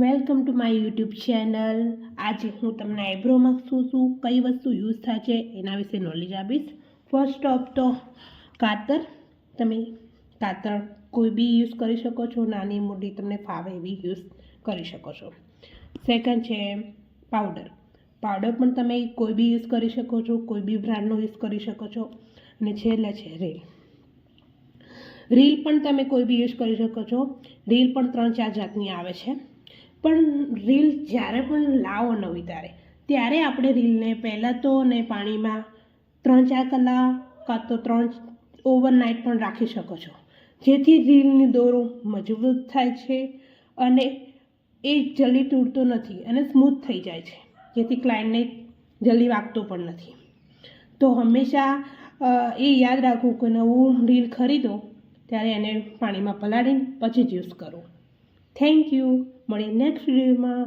Welcome to my YouTube channel. આજે હું તમને આઈબ્રોમાં શું કઈ વસ્તુ યુઝ થાય છે એના વિશે નોલેજ આપીશ। ફર્સ્ટ ઓફ તો કાતર, તમે કાતર કોઈ બી યુઝ કરી શકો છો, નાની મોટી તમને ફાવે એવી યુઝ કરી શકો છો। સેકન્ડ છે પાવડર, પાવડર પણ તમે કોઈ બી યુઝ કરી શકો છો, કોઈ બી બ્રાન્ડનો યુઝ કરી શકો છો। અને છેલ્લે છે રીલ, રીલ પણ તમે કોઈ બી યુઝ કરી શકો છો। રીલ પણ 3-4 જાતની આવે છે, પણ રીલ જ્યારે પણ લાવો નવી ત્યારે આપણે રીલને પહેલાં તો ને પાણીમાં 3-4 કલાક કાં તો 3 ઓવરનાઇટ પણ રાખી શકો છો, જેથી રીલની દોરો મજબૂત થાય છે અને એ જલ્દી તૂટતો નથી અને સ્મૂથ થઈ જાય છે, જેથી ક્લાયન્ટને જલ્દી વાગતો પણ નથી। તો હંમેશા એ યાદ રાખવું કે નવું રીલ ખરીદો ત્યારે એને પાણીમાં પલાળીને પછી જ યુઝ કરો। થેન્ક યુ, મળીએ નેક્સ્ટ વિડીયોમાં।